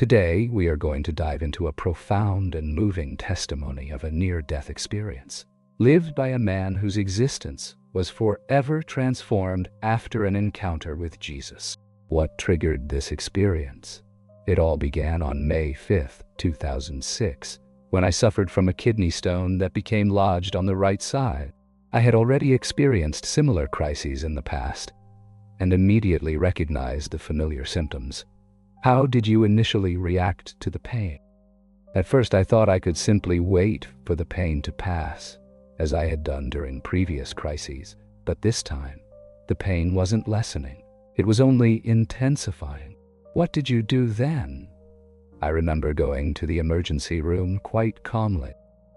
Today, we are going to dive into a profound and moving testimony of a near-death experience, lived by a man whose existence was forever transformed after an encounter with Jesus. What triggered this experience? It all began on May 5th, 2006, when I suffered from a kidney stone that became lodged on the right side. I had already experienced similar crises in the past and immediately recognized the familiar symptoms. How did you initially react to the pain? At first, I thought I could simply wait for the pain to pass, as I had done during previous crises, but this time, the pain wasn't lessening. It was only intensifying. What did you do then? I remember going to the emergency room quite calmly.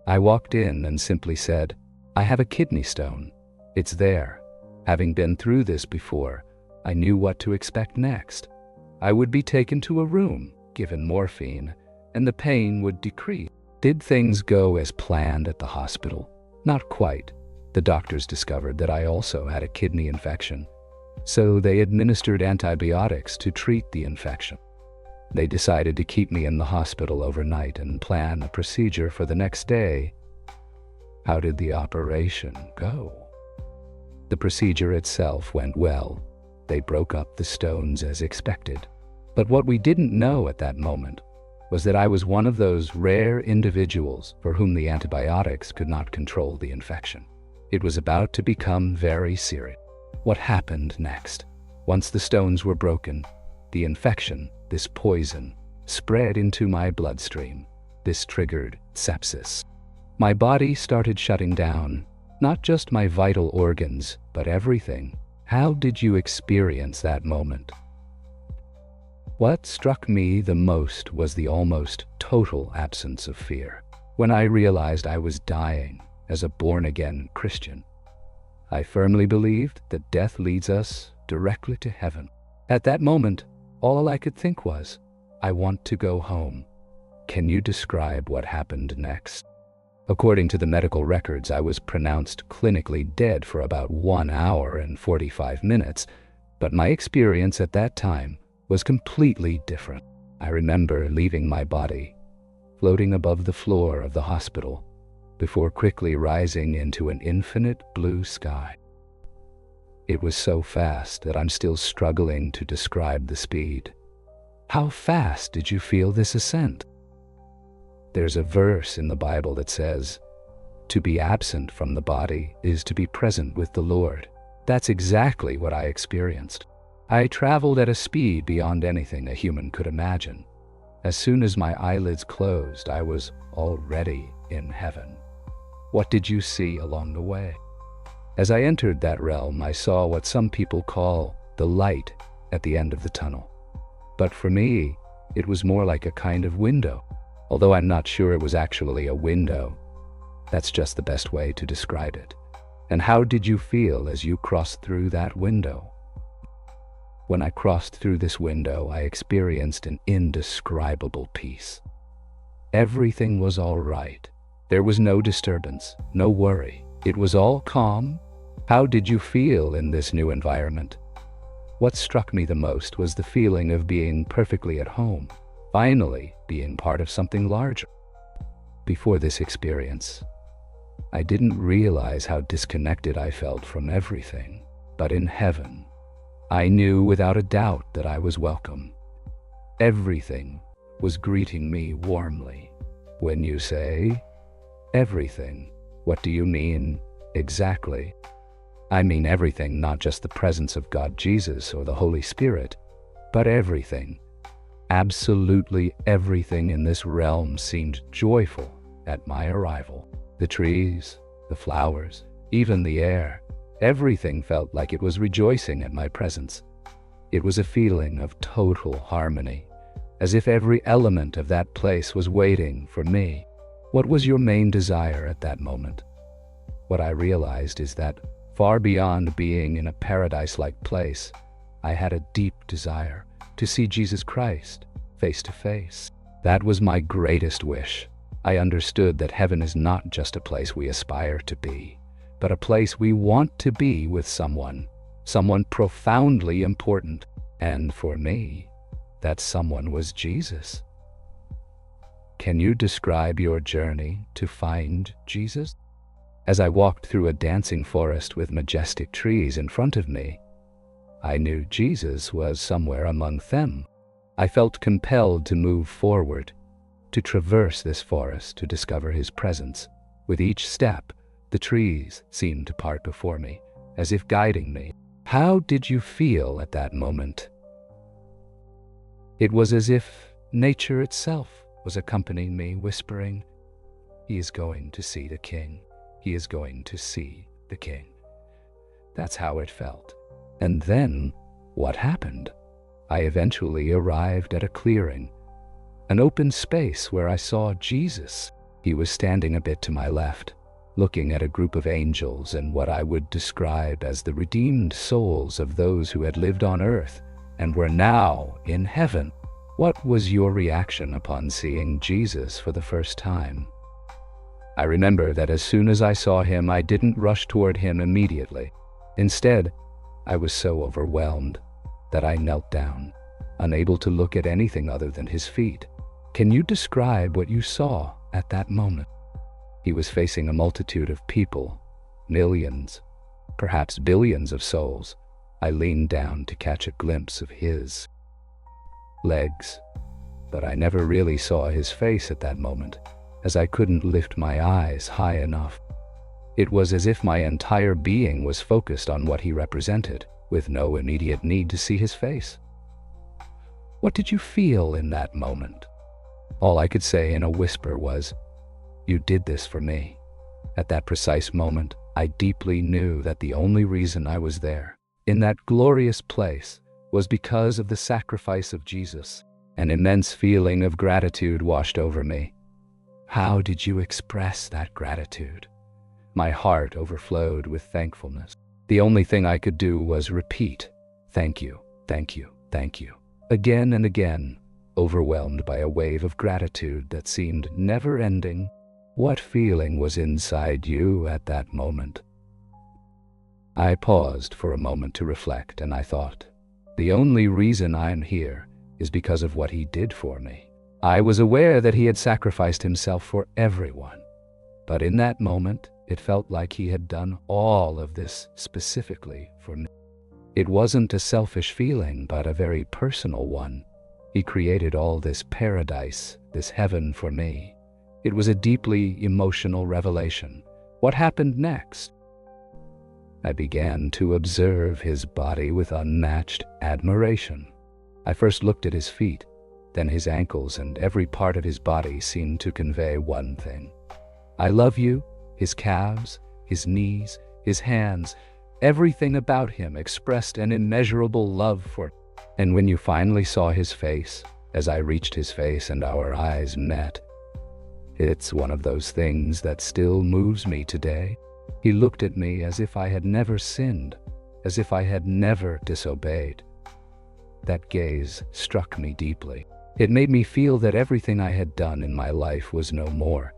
I walked in and simply said, "I have a kidney stone. It's there." Having been through this before, I knew what to expect next. I would be taken to a room, given morphine, and the pain would decrease. Did things go as planned at the hospital? Not quite. The doctors discovered that I also had a kidney infection, so they administered antibiotics to treat the infection. They decided to keep me in the hospital overnight and plan a procedure for the next day. How did the operation go? The procedure itself went well. They broke up the stones as expected. But what we didn't know at that moment was that I was one of those rare individuals for whom the antibiotics could not control the infection. It was about to become very serious. What happened next? Once the stones were broken, the infection, this poison, spread into my bloodstream. This triggered sepsis. My body started shutting down, not just my vital organs, but everything. How did you experience that moment? What struck me the most was the almost total absence of fear. When I realized I was dying as a born-again Christian, I firmly believed that death leads us directly to heaven. At that moment, all I could think was, I want to go home. Can you describe what happened next? According to the medical records, I was pronounced clinically dead for about 1 hour and 45 minutes, but my experience at that time was completely different. I remember leaving my body, floating above the floor of the hospital, before quickly rising into an infinite blue sky. It was so fast that I'm still struggling to describe the speed. How fast did you feel this ascent? There's a verse in the Bible that says, "To be absent from the body is to be present with the Lord." That's exactly what I experienced. I traveled at a speed beyond anything a human could imagine. As soon as my eyelids closed, I was already in heaven. What did you see along the way? As I entered that realm, I saw what some people call the light at the end of the tunnel. But for me, it was more like a kind of window. Although I'm not sure it was actually a window, that's just the best way to describe it. And how did you feel as you crossed through that window? When I crossed through this window, I experienced an indescribable peace. Everything was all right. There was no disturbance, no worry. It was all calm. How did you feel in this new environment? What struck me the most was the feeling of being perfectly at home. Finally, being part of something larger. Before this experience, I didn't realize how disconnected I felt from everything. But in heaven, I knew without a doubt that I was welcome. Everything was greeting me warmly. When you say everything, what do you mean exactly? I mean everything, not just the presence of God Jesus or the Holy Spirit, but everything. Absolutely everything in this realm seemed joyful at my arrival. The trees, the flowers, even the air, everything felt like it was rejoicing at my presence. It was a feeling of total harmony, as if every element of that place was waiting for me. What was your main desire at that moment? What I realized is that far beyond being in a paradise-like place, I had a deep desire to see Jesus Christ face to face. That was my greatest wish. I understood that heaven is not just a place we aspire to be, but a place we want to be with someone profoundly important. And for me, that someone was Jesus. Can you describe your journey to find Jesus? As I walked through a dancing forest with majestic trees in front of me, I knew Jesus was somewhere among them. I felt compelled to move forward, to traverse this forest to discover his presence. With each step, the trees seemed to part before me, as if guiding me. How did you feel at that moment? It was as if nature itself was accompanying me, whispering, "He is going to see the King. He is going to see the King." That's how it felt. And then, what happened? I eventually arrived at a clearing, an open space where I saw Jesus. He was standing a bit to my left, looking at a group of angels and what I would describe as the redeemed souls of those who had lived on earth and were now in heaven. What was your reaction upon seeing Jesus for the first time? I remember that as soon as I saw him, I didn't rush toward him immediately. Instead, I was so overwhelmed that I knelt down, unable to look at anything other than his feet. Can you describe what you saw at that moment? He was facing a multitude of people, millions, perhaps billions of souls. I leaned down to catch a glimpse of his legs, but I never really saw his face at that moment, as I couldn't lift my eyes high enough. It was as if my entire being was focused on what he represented, with no immediate need to see his face. What did you feel in that moment? All I could say in a whisper was, "You did this for me." At that precise moment, I deeply knew that the only reason I was there, in that glorious place, was because of the sacrifice of Jesus. An immense feeling of gratitude washed over me. How did you express that gratitude? My heart overflowed with thankfulness. The only thing I could do was repeat, "Thank you, thank you, thank you," again and again, overwhelmed by a wave of gratitude that seemed never-ending. What feeling was inside you at that moment? I paused for a moment to reflect, and I thought, the only reason I'm here is because of what he did for me. I was aware that he had sacrificed himself for everyone, but in that moment, it felt like he had done all of this specifically for me. It wasn't a selfish feeling, but a very personal one. He created all this paradise, this heaven for me. It was a deeply emotional revelation. What happened next? I began to observe his body with unmatched admiration. I first looked at his feet, then his ankles, and every part of his body seemed to convey one thing. "I love you." His calves, his knees, his hands, everything about him expressed an immeasurable love for. And when you finally saw his face, as I reached his face and our eyes met, it's one of those things that still moves me today. He looked at me as if I had never sinned, as if I had never disobeyed. That gaze struck me deeply. It made me feel that everything I had done in my life was no more,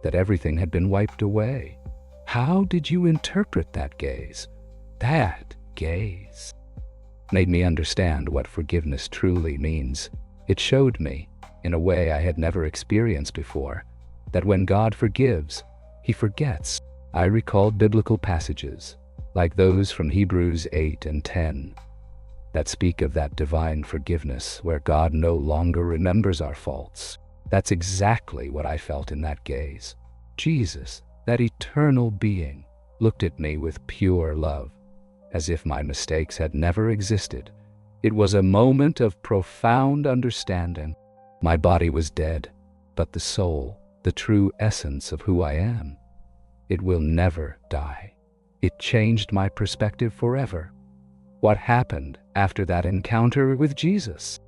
that everything had been wiped away. How did you interpret that gaze? That gaze made me understand what forgiveness truly means. It showed me, in a way I had never experienced before, that when God forgives, he forgets. I recalled biblical passages, like those from Hebrews 8 and 10, that speak of that divine forgiveness where God no longer remembers our faults. That's exactly what I felt in that gaze. Jesus, that eternal being, looked at me with pure love, as if my mistakes had never existed. It was a moment of profound understanding. My body was dead, but the soul, the true essence of who I am, it will never die. It changed my perspective forever. What happened after that encounter with Jesus?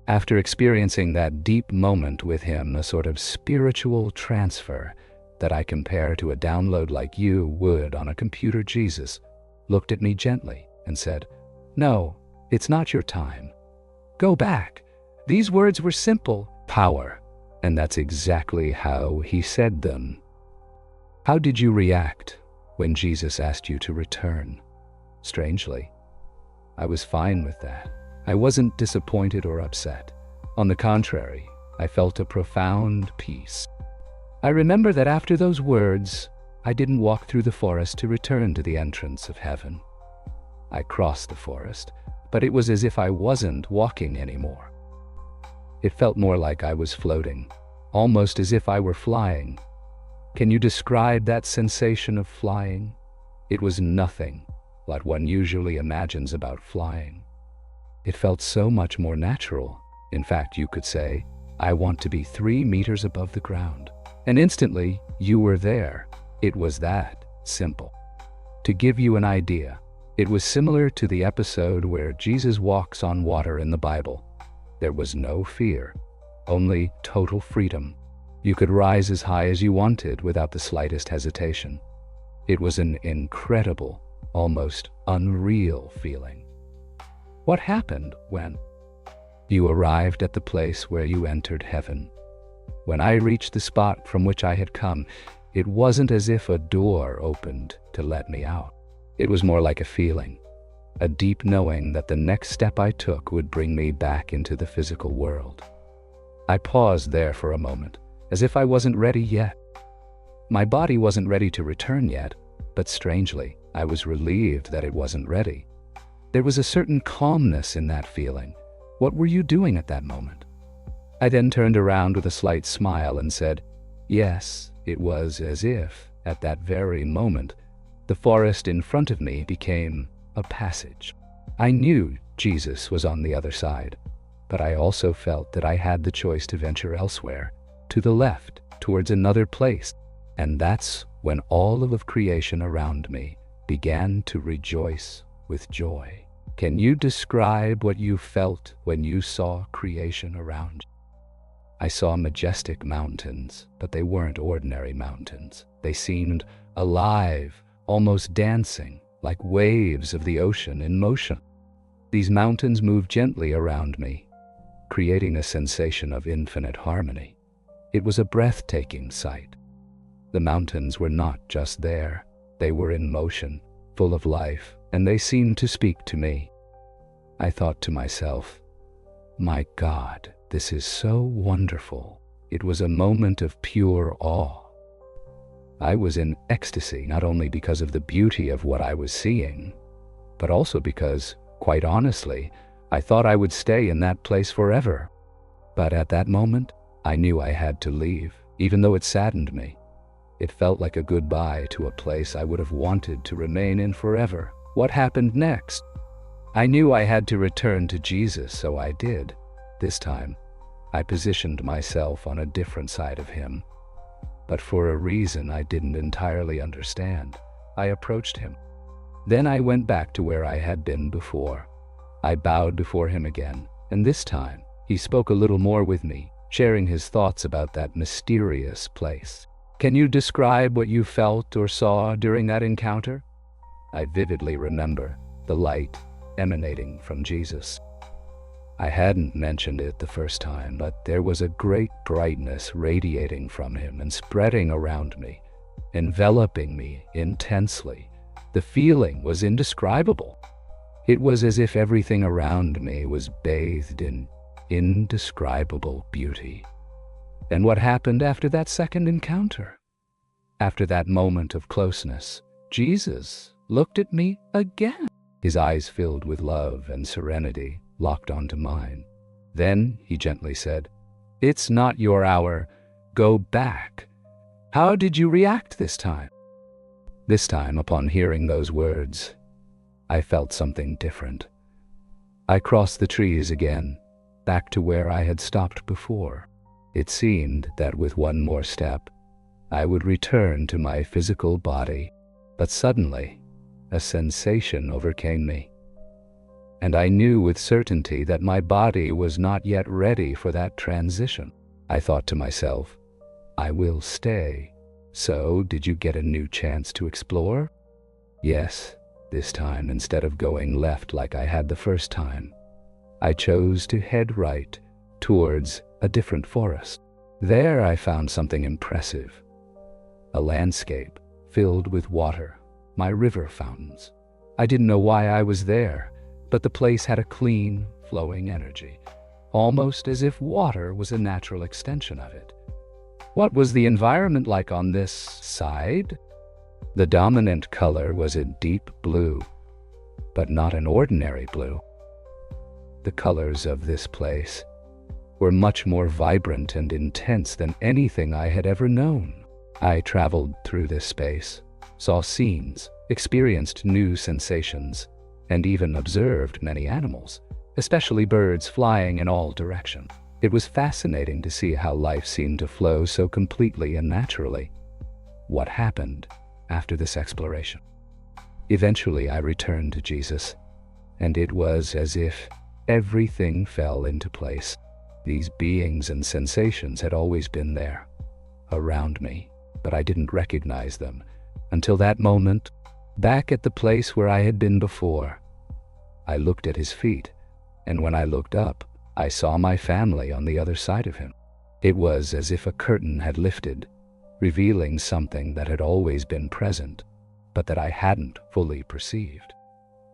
After experiencing that deep moment with him, a sort of spiritual transfer that I compare to a download like you would on a computer, Jesus looked at me gently and said, "No, it's not your time. Go back." These words were simple, power, and that's exactly how he said them. How did you react when Jesus asked you to return? Strangely, I was fine with that. I wasn't disappointed or upset. On the contrary, I felt a profound peace. I remember that after those words, I didn't walk through the forest to return to the entrance of heaven. I crossed the forest, but it was as if I wasn't walking anymore. It felt more like I was floating, almost as if I were flying. Can you describe that sensation of flying? It was nothing like one usually imagines about flying. It felt so much more natural. In fact, you could say, I want to be 3 meters above the ground. And instantly, you were there. It was that simple. To give you an idea, it was similar to the episode where Jesus walks on water in the Bible. There was no fear, only total freedom. You could rise as high as you wanted without the slightest hesitation. It was an incredible, almost unreal feeling. What happened when you arrived at the place where you entered heaven? When I reached the spot from which I had come, it wasn't as if a door opened to let me out. It was more like a feeling, a deep knowing that the next step I took would bring me back into the physical world. I paused there for a moment, as if I wasn't ready yet. My body wasn't ready to return yet, but strangely, I was relieved that it wasn't ready. There was a certain calmness in that feeling. What were you doing at that moment? I then turned around with a slight smile and said, yes, it was as if, at that very moment, the forest in front of me became a passage. I knew Jesus was on the other side, but I also felt that I had the choice to venture elsewhere, to the left, towards another place. And that's when all of creation around me began to rejoice with joy. Can you describe what you felt when you saw creation around you? I saw majestic mountains, but they weren't ordinary mountains. They seemed alive, almost dancing, like waves of the ocean in motion. These mountains moved gently around me, creating a sensation of infinite harmony. It was a breathtaking sight. The mountains were not just there. They were in motion, full of life, and they seemed to speak to me. I thought to myself, my God, this is so wonderful. It was a moment of pure awe. I was in ecstasy, not only because of the beauty of what I was seeing, but also because, quite honestly, I thought I would stay in that place forever. But at that moment, I knew I had to leave, even though it saddened me. It felt like a goodbye to a place I would have wanted to remain in forever. What happened next? I knew I had to return to Jesus, so I did. This time, I positioned myself on a different side of him. But for a reason I didn't entirely understand, I approached him. Then I went back to where I had been before. I bowed before him again, and this time, he spoke a little more with me, sharing his thoughts about that mysterious place. Can you describe what you felt or saw during that encounter? I vividly remember the light emanating from Jesus. I hadn't mentioned it the first time, but there was a great brightness radiating from him and spreading around me, enveloping me intensely. The feeling was indescribable. It was as if everything around me was bathed in indescribable beauty. And what happened after that second encounter? After that moment of closeness, Jesus looked at me again. His eyes filled with love and serenity locked onto mine. Then he gently said, "It's not your hour. Go back." How did you react this time? This time, upon hearing those words, I felt something different. I crossed the trees again, back to where I had stopped before. It seemed that with one more step, I would return to my physical body, but suddenly, a sensation overcame me. And I knew with certainty that my body was not yet ready for that transition. I thought to myself, I will stay. So, did you get a new chance to explore? Yes, this time instead of going left like I had the first time, I chose to head right towards a different forest. There I found something impressive. A landscape filled with water, my river fountains. I didn't know why I was there, but the place had a clean, flowing energy, almost as if water was a natural extension of it. What was the environment like on this side? The dominant color was a deep blue, but not an ordinary blue. The colors of this place were much more vibrant and intense than anything I had ever known. I traveled through this space, saw scenes, experienced new sensations, and even observed many animals, especially birds flying in all directions. It was fascinating to see how life seemed to flow so completely and naturally. What happened after this exploration? Eventually, I returned to Jesus, and it was as if everything fell into place. These beings and sensations had always been there, around me, but I didn't recognize them until that moment, back at the place where I had been before. I looked at his feet, and when I looked up, I saw my family on the other side of him. It was as if a curtain had lifted, revealing something that had always been present, but that I hadn't fully perceived.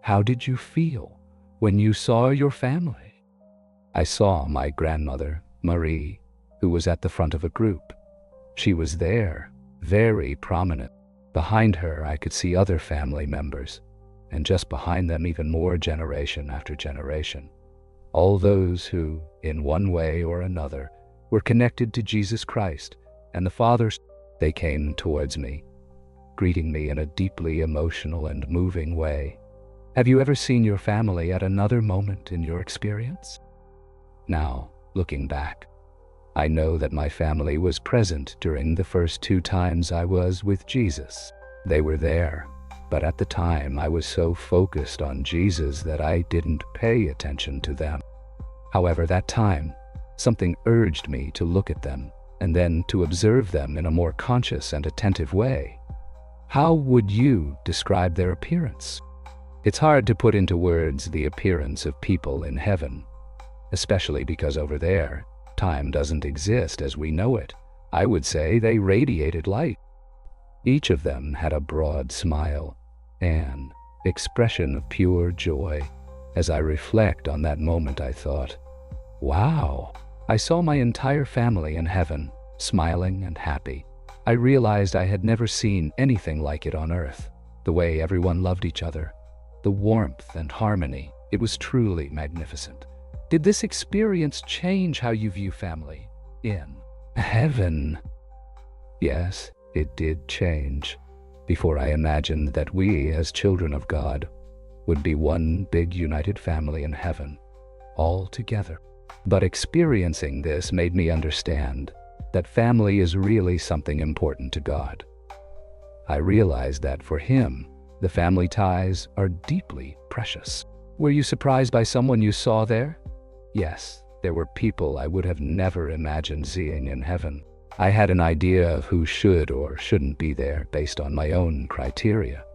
How did you feel when you saw your family? I saw my grandmother, Marie, who was at the front of a group. She was there, very prominent. Behind her, I could see other family members, and just behind them even more, generation after generation. All those who, in one way or another, were connected to Jesus Christ and the Father. They came towards me, greeting me in a deeply emotional and moving way. Have you ever seen your family at another moment in your experience? Now, looking back, I know that my family was present during the first 2 times I was with Jesus. They were there, but at the time I was so focused on Jesus that I didn't pay attention to them. However, that time, something urged me to look at them and then to observe them in a more conscious and attentive way. How would you describe their appearance? It's hard to put into words the appearance of people in heaven, especially because over there, time doesn't exist as we know it. I would say they radiated light. Each of them had a broad smile, an expression of pure joy. As I reflect on that moment, I thought, wow, I saw my entire family in heaven, smiling and happy. I realized I had never seen anything like it on earth. The way everyone loved each other, the warmth and harmony, it was truly magnificent. Did this experience change how you view family in heaven? Yes, it did change. Before I imagined that we, as children of God, would be one big united family in heaven, all together. But experiencing this made me understand that family is really something important to God. I realized that for Him, the family ties are deeply precious. Were you surprised by someone you saw there? Yes, there were people I would have never imagined seeing in heaven. I had an idea of who should or shouldn't be there based on my own criteria.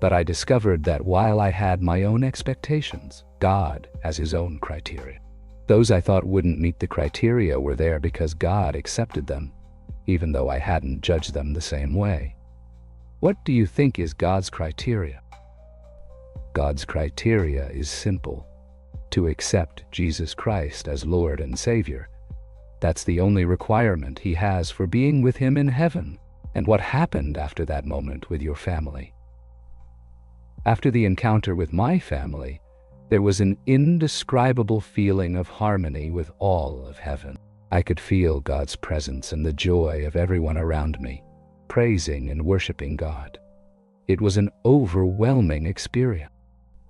But I discovered that while I had my own expectations, God has His own criteria. Those I thought wouldn't meet the criteria were there because God accepted them, even though I hadn't judged them the same way. What do you think is God's criteria? God's criteria is simple: to accept Jesus Christ as Lord and Savior. That's the only requirement He has for being with Him in heaven. And what happened after that moment with your family? After the encounter with my family, there was an indescribable feeling of harmony with all of heaven. I could feel God's presence and the joy of everyone around me, praising and worshiping God. It was an overwhelming experience.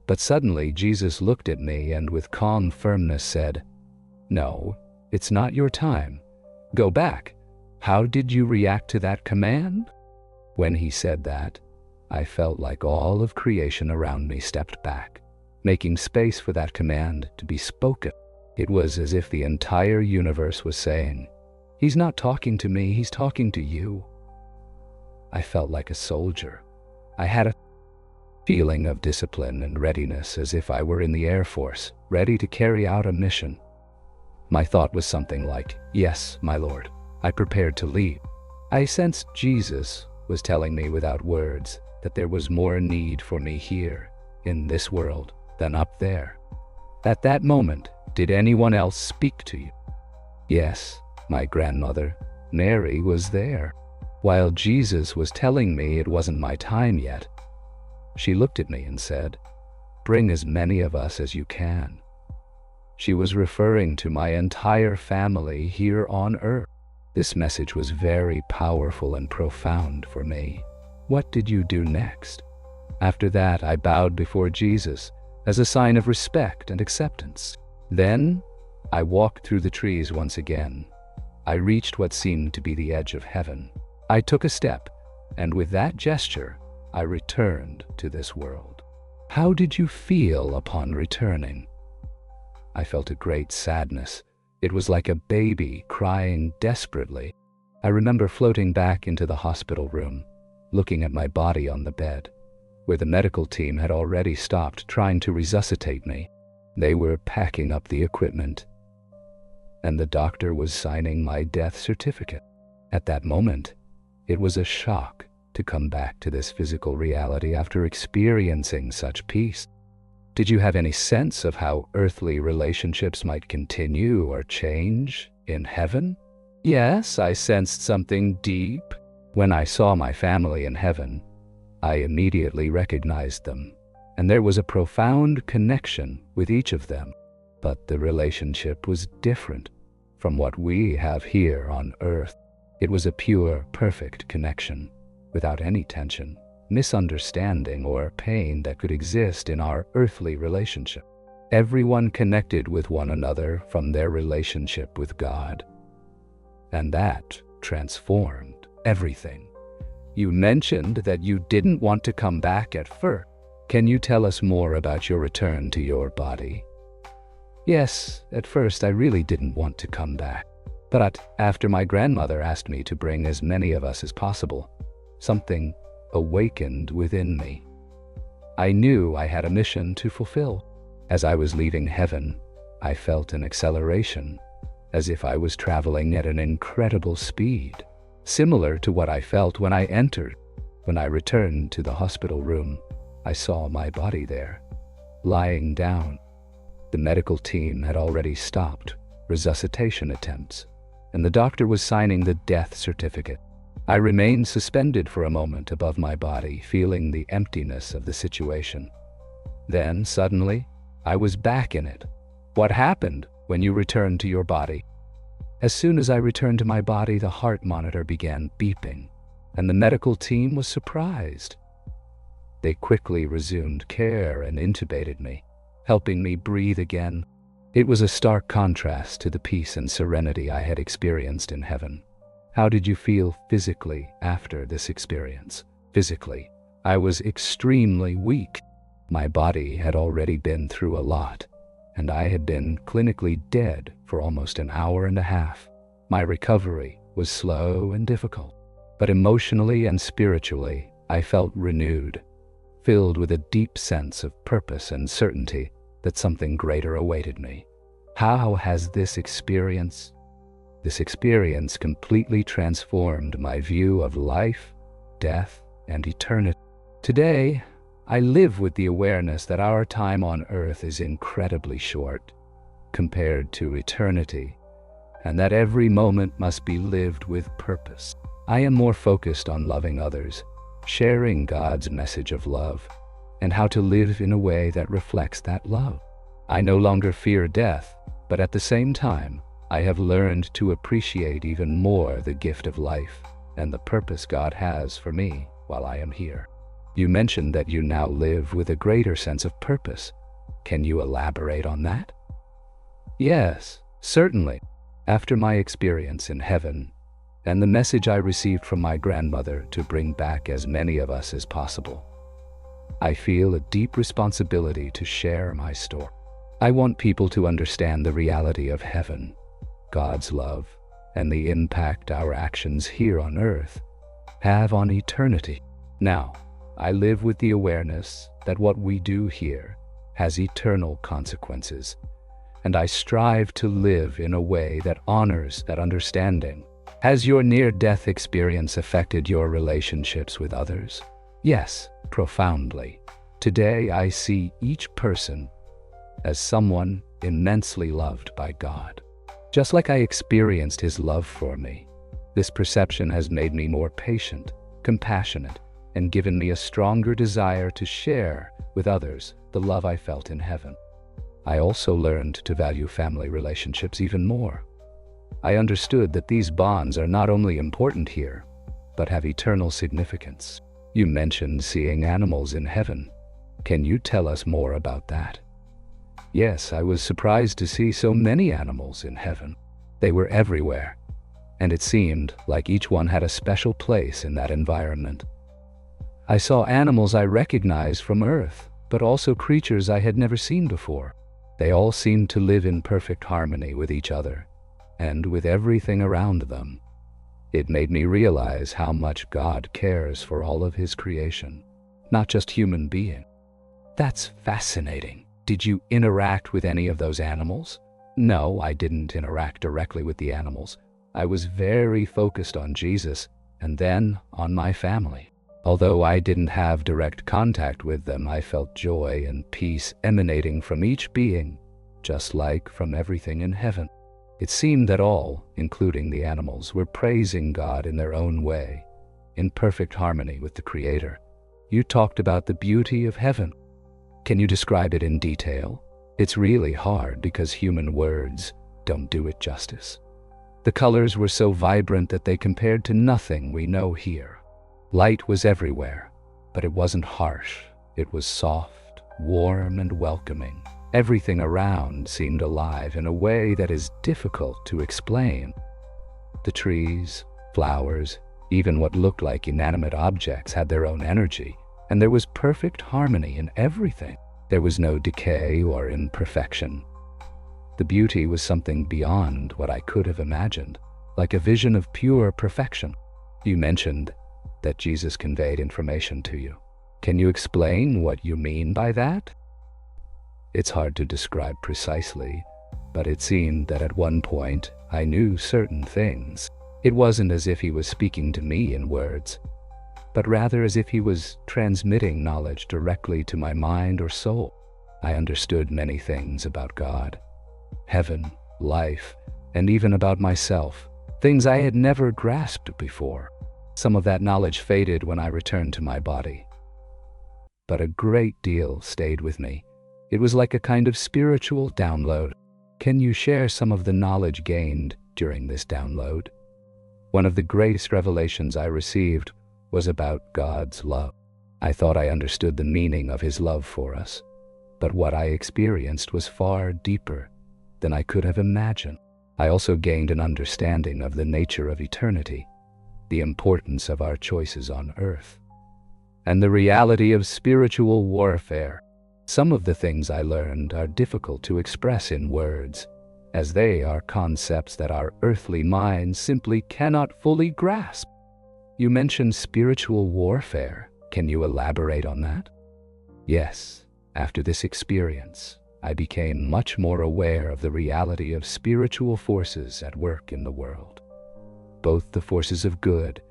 But suddenly Jesus looked at me and with calm firmness said, "No, it's not your time. Go back. How did you react to that command?" When He said that, I felt like all of creation around me stepped back, making space for that command to be spoken. It was as if the entire universe was saying, "He's not talking to me, He's talking to you." I felt like a soldier. I had a feeling of discipline and readiness, as if I were in the Air Force, ready to carry out a mission. My thought was something like, "Yes, my Lord." I prepared to leave. I sensed Jesus was telling me without words that there was more need for me here, in this world, than up there. At that moment, Did anyone else speak to you? Yes, my grandmother, Mary, was there. While Jesus was telling me it wasn't my time yet, she looked at me and said, "Bring as many of us as you can." She was referring to my entire family here on earth. This message was very powerful and profound for me. What did you do next? After that, I bowed before Jesus as a sign of respect and acceptance. Then, I walked through the trees once again. I reached what seemed to be the edge of heaven. I took a step, and with that gesture, I returned to this world. How did you feel upon returning? I felt a great sadness. It was like a baby crying desperately. I remember floating back into the hospital room, looking at my body on the bed, where the medical team had already stopped trying to resuscitate me. They were packing up the equipment, and the doctor was signing my death certificate. At that moment, it was a shock to come back to this physical reality after experiencing such peace. Did you have any sense of how earthly relationships might continue or change in heaven? Yes, I sensed something deep. When I saw my family in heaven, I immediately recognized them, and there was a profound connection with each of them. But the relationship was different from what we have here on earth. It was a pure, perfect connection, without any tension, misunderstanding, or pain that could exist in our earthly relationship. Everyone connected with one another from their relationship with God, and that transformed everything. You mentioned that you didn't want to come back at first. Can you tell us more about your return to your body? Yes, at first I really didn't want to come back. But after my grandmother asked me to bring as many of us as possible, something awakened within me. I knew I had a mission to fulfill. As I was leaving heaven, I felt an acceleration, as if I was traveling at an incredible speed, similar to what I felt when I entered. When I returned to the hospital room, I saw my body there, lying down. The medical team had already stopped resuscitation attempts, and the doctor was signing the death certificate. I remained suspended for a moment above my body, feeling the emptiness of the situation. Then, suddenly, I was back in it. What happened when you returned to your body? As soon as I returned to my body, the heart monitor began beeping, and the medical team was surprised. They quickly resumed care and intubated me, helping me breathe again. It was a stark contrast to the peace and serenity I had experienced in heaven. How did you feel physically after this experience? Physically, I was extremely weak. My body had already been through a lot, and I had been clinically dead for almost an hour and a half. My recovery was slow and difficult, but emotionally and spiritually, I felt renewed, filled with a deep sense of purpose and certainty that something greater awaited me. How has this experience completely transformed my view of life, death, and eternity. Today, I live with the awareness that our time on earth is incredibly short compared to eternity, and that every moment must be lived with purpose. I am more focused on loving others, sharing God's message of love, and how to live in a way that reflects that love. I no longer fear death, but at the same time, I have learned to appreciate even more the gift of life and the purpose God has for me while I am here. You mentioned that you now live with a greater sense of purpose. Can you elaborate on that? Yes, certainly. After my experience in heaven and the message I received from my grandmother to bring back as many of us as possible, I feel a deep responsibility to share my story. I want people to understand the reality of heaven, God's love, and the impact our actions here on earth have on eternity. Now, I live with the awareness that what we do here has eternal consequences, and I strive to live in a way that honors that understanding. Has your near-death experience affected your relationships with others? Yes, profoundly. Today I see each person as someone immensely loved by God. Just like I experienced His love for me, this perception has made me more patient, compassionate, and given me a stronger desire to share with others the love I felt in heaven. I also learned to value family relationships even more. I understood that these bonds are not only important here, but have eternal significance. You mentioned seeing animals in heaven. Can you tell us more about that? Yes, I was surprised to see so many animals in heaven. They were everywhere, and it seemed like each one had a special place in that environment. I saw animals I recognized from Earth, but also creatures I had never seen before. They all seemed to live in perfect harmony with each other and with everything around them. It made me realize how much God cares for all of His creation, not just human beings. That's fascinating. Did you interact with any of those animals? No, I didn't interact directly with the animals. I was very focused on Jesus and then on my family. Although I didn't have direct contact with them, I felt joy and peace emanating from each being, just like from everything in heaven. It seemed that all, including the animals, were praising God in their own way, in perfect harmony with the Creator. You talked about the beauty of heaven. Can you describe it in detail? It's really hard because human words don't do it justice. The colors were so vibrant that they compared to nothing we know here. Light was everywhere, but it wasn't harsh. It was soft, warm, and welcoming. Everything around seemed alive in a way that is difficult to explain. The trees, flowers, even what looked like inanimate objects had their own energy, and there was perfect harmony in everything. There was no decay or imperfection. The beauty was something beyond what I could have imagined, like a vision of pure perfection. You mentioned that Jesus conveyed information to you. Can you explain what you mean by that? It's hard to describe precisely, but it seemed that at one point I knew certain things. It wasn't as if He was speaking to me in words, but rather as if He was transmitting knowledge directly to my mind or soul. I understood many things about God, heaven, life, and even about myself, things I had never grasped before. Some of that knowledge faded when I returned to my body, but a great deal stayed with me. It was like a kind of spiritual download. Can you share some of the knowledge gained during this download? One of the greatest revelations I received was about God's love. I thought I understood the meaning of His love for us, but what I experienced was far deeper than I could have imagined. I also gained an understanding of the nature of eternity, the importance of our choices on earth, and the reality of spiritual warfare. Some of the things I learned are difficult to express in words, as they are concepts that our earthly minds simply cannot fully grasp. You mentioned spiritual warfare. Can you elaborate on that? Yes, after this experience, I became much more aware of the reality of spiritual forces at work in the world, both the forces of good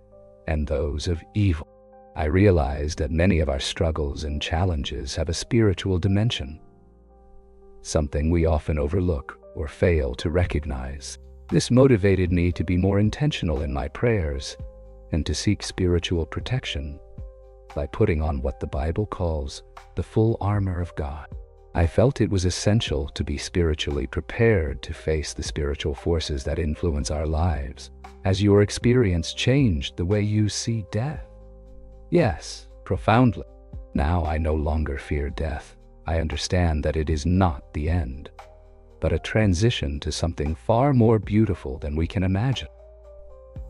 and those of evil. I realized that many of our struggles and challenges have a spiritual dimension, something we often overlook or fail to recognize. This motivated me to be more intentional in my prayers and to seek spiritual protection by putting on what the Bible calls the full armor of God. I felt it was essential to be spiritually prepared to face the spiritual forces that influence our lives. Has your experience changed the way you see death? Yes, profoundly. Now I no longer fear death. I understand that it is not the end, but a transition to something far more beautiful than we can imagine.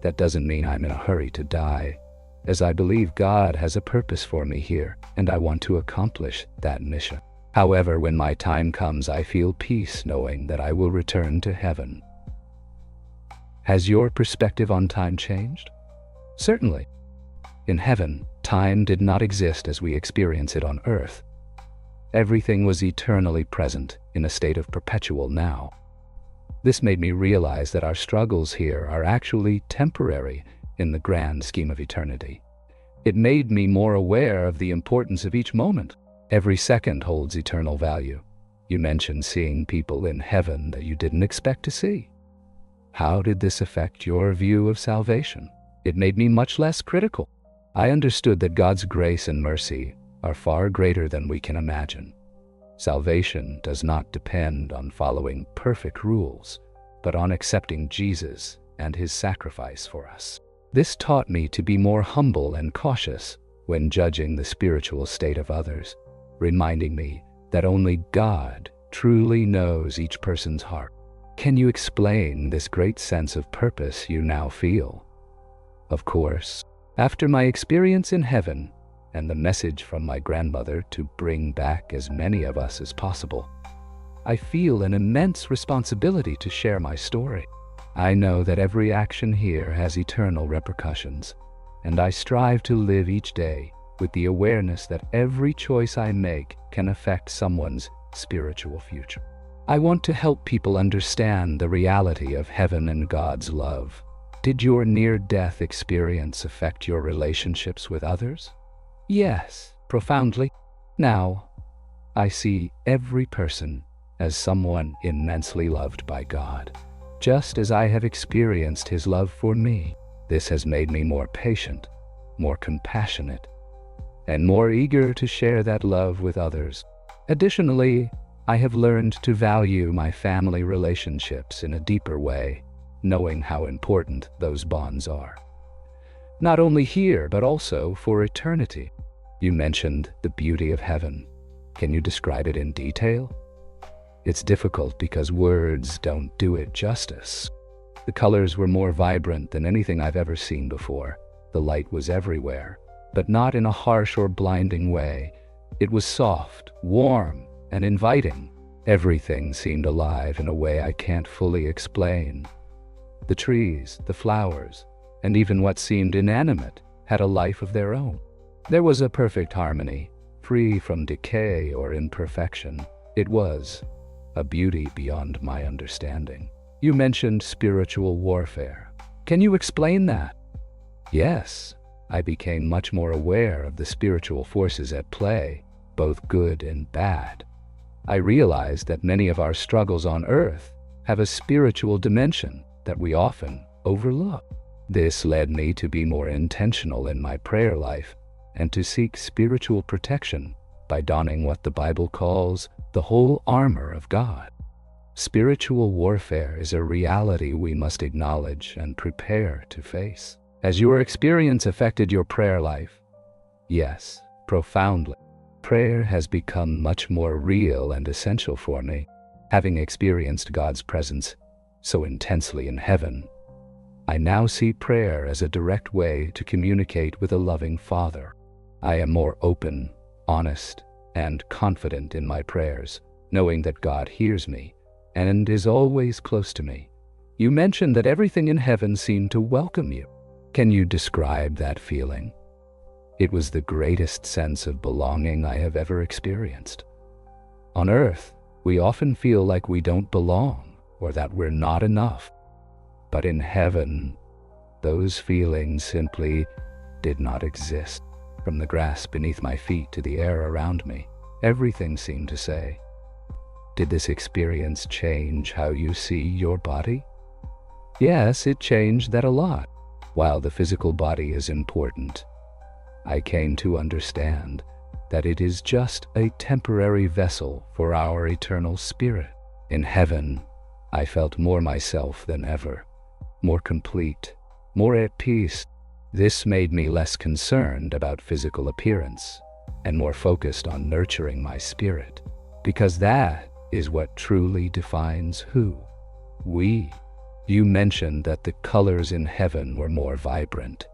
That doesn't mean I'm in a hurry to die, as I believe God has a purpose for me here, and I want to accomplish that mission. However, when my time comes, I feel peace knowing that I will return to heaven. Has your perspective on time changed? Certainly. In heaven, time did not exist as we experience it on earth. Everything was eternally present in a state of perpetual now. This made me realize that our struggles here are actually temporary in the grand scheme of eternity. It made me more aware of the importance of each moment. Every second holds eternal value, You mentioned seeing people in heaven that you didn't expect to see. How did this affect your view of salvation? It made me much less critical. I understood that God's grace and mercy are far greater than we can imagine. Salvation does not depend on following perfect rules, but on accepting Jesus and his sacrifice for us. This taught me to be more humble and cautious when judging the spiritual state of others, reminding me that only God truly knows each person's heart. Can you explain this great sense of purpose you now feel? Of course, after my experience in heaven and the message from my grandmother to bring back as many of us as possible, I feel an immense responsibility to share my story. I know that every action here has eternal repercussions, and I strive to live each day with the awareness that every choice I make can affect someone's spiritual future. I want to help people understand the reality of heaven and God's love. Did your near-death experience affect your relationships with others? Yes, profoundly. Now, I see every person as someone immensely loved by God, just as I have experienced his love for me. This has made me more patient, more compassionate, and more eager to share that love with others. Additionally, I have learned to value my family relationships in a deeper way, knowing how important those bonds are. Not only here, but also for eternity. You mentioned the beauty of heaven. Can you describe it in detail? It's difficult because words don't do it justice. The colors were more vibrant than anything I've ever seen before. The light was everywhere, but not in a harsh or blinding way. It was soft, warm, and inviting. Everything seemed alive in a way I can't fully explain. The trees, the flowers, and even what seemed inanimate had a life of their own. There was a perfect harmony, free from decay or imperfection. It was a beauty beyond my understanding. You mentioned spiritual warfare. Can you explain that? Yes, I became much more aware of the spiritual forces at play, both good and bad. I realized that many of our struggles on earth have a spiritual dimension that we often overlook. This led me to be more intentional in my prayer life and to seek spiritual protection by donning what the Bible calls the whole armor of God. Spiritual warfare is a reality we must acknowledge and prepare to face. Has your experience affected your prayer life? Yes, profoundly. Prayer has become much more real and essential for me, having experienced God's presence so intensely in heaven. I now see prayer as a direct way to communicate with a loving Father. I am more open, honest, and confident in my prayers, knowing that God hears me and is always close to me. You mentioned that everything in heaven seemed to welcome you. Can you describe that feeling? It was the greatest sense of belonging I have ever experienced. On earth, we often feel like we don't belong or that we're not enough. But in heaven, those feelings simply did not exist. From the grass beneath my feet to the air around me, everything seemed to say, "Did this experience change how you see your body?" Yes, it changed that a lot. While the physical body is important, I came to understand that it is just a temporary vessel for our eternal spirit. In heaven, I felt more myself than ever, more complete, more at peace. This made me less concerned about physical appearance and more focused on nurturing my spirit, because that is what truly defines who we. You mentioned that the colors in heaven were more vibrant.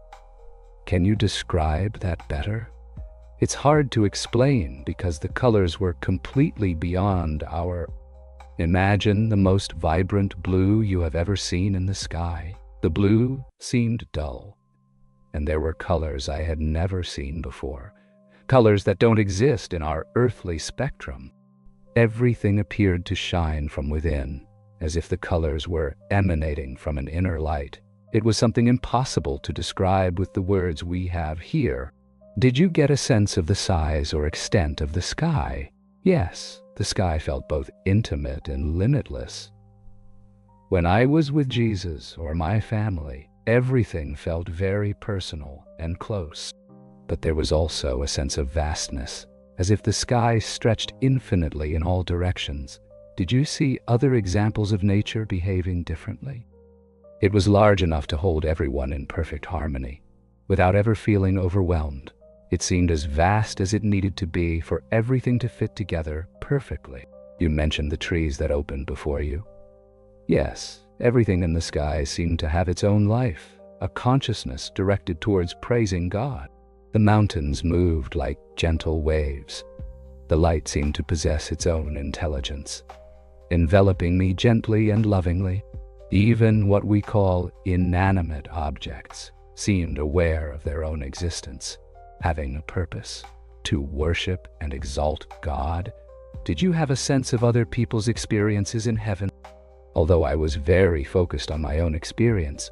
Can you describe that better? It's hard to explain because the colors were completely beyond our. Imagine the most vibrant blue you have ever seen in the sky. The blue seemed dull, and there were colors I had never seen before, colors that don't exist in our earthly spectrum. Everything appeared to shine from within, as if the colors were emanating from an inner light. It was something impossible to describe with the words we have here. Did you get a sense of the size or extent of the sky? Yes, the sky felt both intimate and limitless. When I was with Jesus or my family, everything felt very personal and close. But there was also a sense of vastness, as if the sky stretched infinitely in all directions. Did you see other examples of nature behaving differently? It was large enough to hold everyone in perfect harmony, without ever feeling overwhelmed. It seemed as vast as it needed to be for everything to fit together perfectly. You mentioned the trees that opened before you. Yes, everything in the sky seemed to have its own life, a consciousness directed towards praising God. The mountains moved like gentle waves. The light seemed to possess its own intelligence, enveloping me gently and lovingly. Even what we call inanimate objects seemed aware of their own existence, having a purpose, to worship and exalt God. Did you have a sense of other people's experiences in heaven? Although I was very focused on my own experience,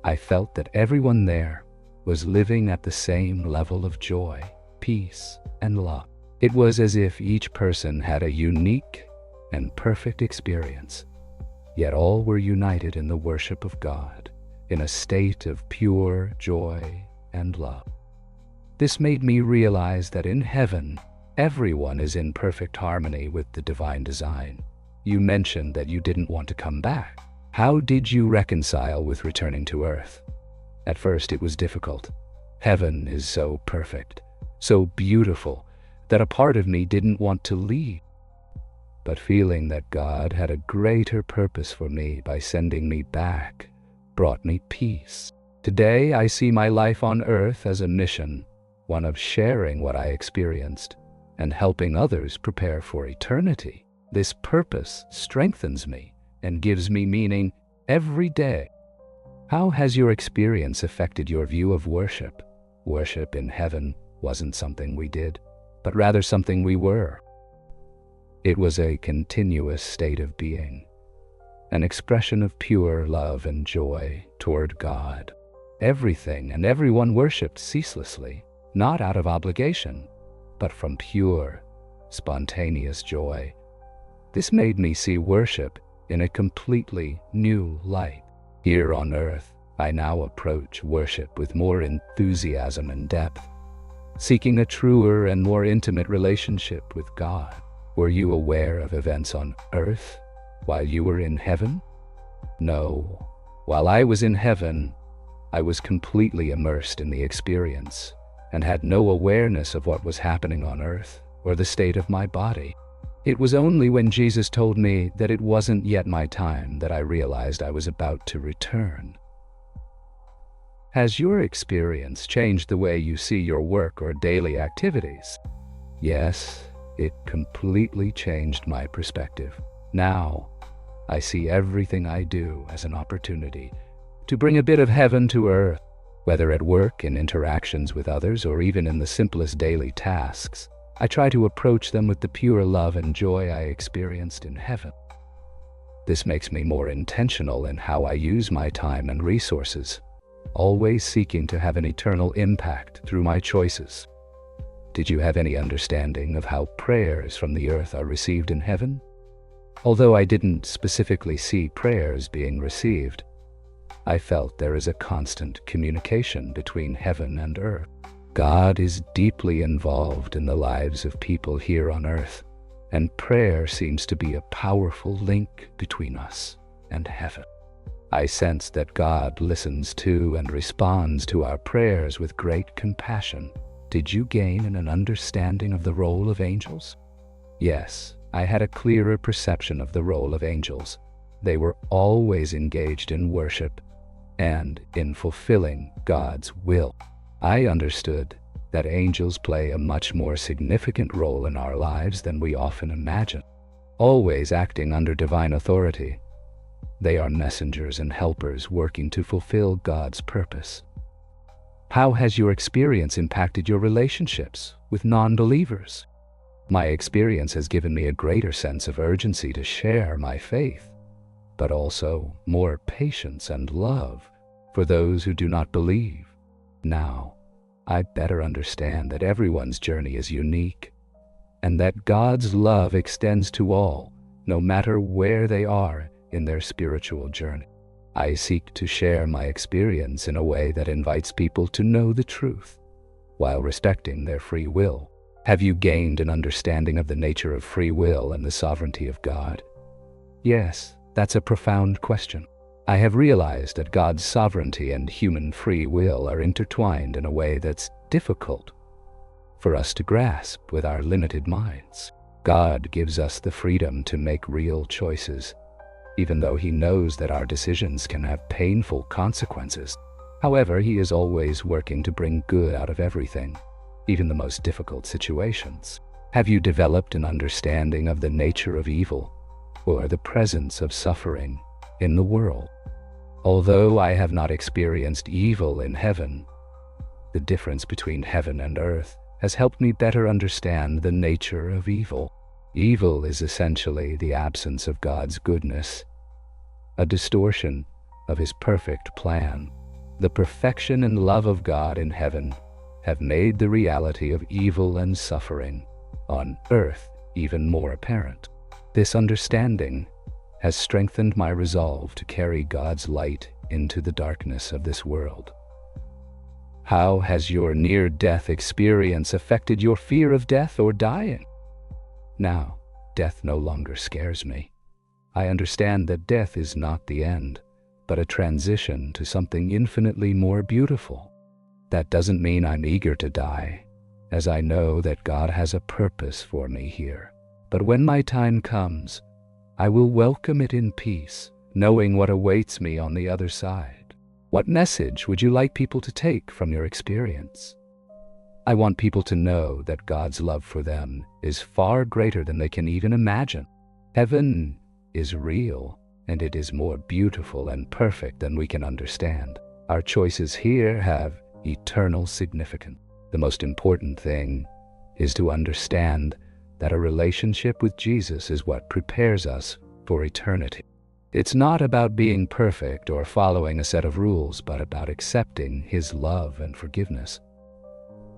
I felt that everyone there was living at the same level of joy, peace, and love. It was as if each person had a unique and perfect experience, yet all were united in the worship of God, in a state of pure joy and love. This made me realize that in heaven, everyone is in perfect harmony with the divine design. You mentioned that you didn't want to come back. How did you reconcile with returning to earth? At first it was difficult. Heaven is so perfect, so beautiful, that a part of me didn't want to leave. But feeling that God had a greater purpose for me by sending me back brought me peace. Today I see my life on earth as a mission, one of sharing what I experienced and helping others prepare for eternity. This purpose strengthens me and gives me meaning every day. How has your experience affected your view of worship? Worship in heaven wasn't something we did, but rather something we were. It was a continuous state of being, an expression of pure love and joy toward God. Everything and everyone worshiped ceaselessly, not out of obligation, but from pure, spontaneous joy. This made me see worship in a completely new light. Here on earth, I now approach worship with more enthusiasm and depth, seeking a truer and more intimate relationship with God. Were you aware of events on earth while you were in heaven? No. While I was in heaven, I was completely immersed in the experience and had no awareness of what was happening on earth or the state of my body. It was only when Jesus told me that it wasn't yet my time that I realized I was about to return. Has your experience changed the way you see your work or daily activities? Yes, it completely changed my perspective. Now, I see everything I do as an opportunity to bring a bit of heaven to earth, whether at work, in interactions with others, or even in the simplest daily tasks. I try to approach them with the pure love and joy I experienced in heaven. This makes me more intentional in how I use my time and resources, always seeking to have an eternal impact through my choices. Did you have any understanding of how prayers from the earth are received in heaven? Although I didn't specifically see prayers being received, I felt there is a constant communication between heaven and earth. God is deeply involved in the lives of people here on earth, and prayer seems to be a powerful link between us and heaven. I sense that God listens to and responds to our prayers with great compassion. Did you gain an understanding of the role of angels? Yes, I had a clearer perception of the role of angels. They were always engaged in worship and in fulfilling God's will. I understood that angels play a much more significant role in our lives than we often imagine. Always acting under divine authority, they are messengers and helpers working to fulfill God's purpose. How has your experience impacted your relationships with non-believers? My experience has given me a greater sense of urgency to share my faith, but also more patience and love for those who do not believe. Now, I better understand that everyone's journey is unique, and that God's love extends to all, no matter where they are in their spiritual journey. I seek to share my experience in a way that invites people to know the truth, while respecting their free will. Have you gained an understanding of the nature of free will and the sovereignty of God? Yes, that's a profound question. I have realized that God's sovereignty and human free will are intertwined in a way that's difficult for us to grasp with our limited minds. God gives us the freedom to make real choices, even though He knows that our decisions can have painful consequences. However, He is always working to bring good out of everything, even the most difficult situations. Have you developed an understanding of the nature of evil or the presence of suffering in the world? Although I have not experienced evil in heaven, the difference between heaven and earth has helped me better understand the nature of evil. Evil is essentially the absence of God's goodness, a distortion of His perfect plan. The perfection and love of God in heaven have made the reality of evil and suffering on earth even more apparent. This understanding has strengthened my resolve to carry God's light into the darkness of this world. How has your near-death experience affected your fear of death or dying? Now, death no longer scares me. I understand that death is not the end, but a transition to something infinitely more beautiful. That doesn't mean I'm eager to die, as I know that God has a purpose for me here. But when my time comes, I will welcome it in peace, knowing what awaits me on the other side. What message would you like people to take from your experience? I want people to know that God's love for them is far greater than they can even imagine. Heaven is real, and it is more beautiful and perfect than we can understand. Our choices here have eternal significance. The most important thing is to understand that a relationship with Jesus is what prepares us for eternity. It's not about being perfect or following a set of rules, but about accepting His love and forgiveness.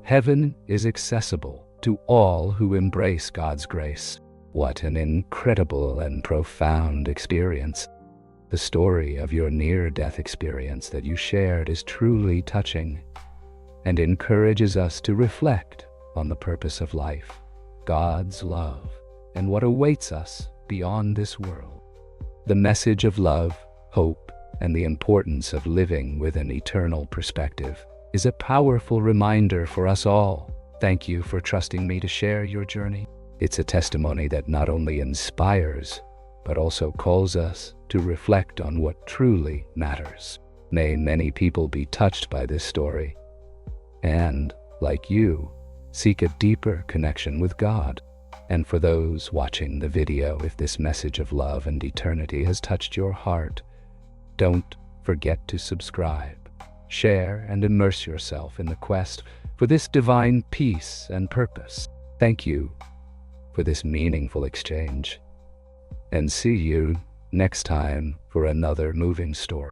Heaven is accessible to all who embrace God's grace. What an incredible and profound experience. The story of your near-death experience that you shared is truly touching and encourages us to reflect on the purpose of life, God's love, and what awaits us beyond this world. The message of love, hope, and the importance of living with an eternal perspective is a powerful reminder for us all. Thank you for trusting me to share your journey. It's a testimony that not only inspires, but also calls us to reflect on what truly matters. May many people be touched by this story and, like you, seek a deeper connection with God. And for those watching the video, if this message of love and eternity has touched your heart, don't forget to subscribe, share, and immerse yourself in the quest for this divine peace and purpose. Thank you for this meaningful exchange, and see you next time for another moving story.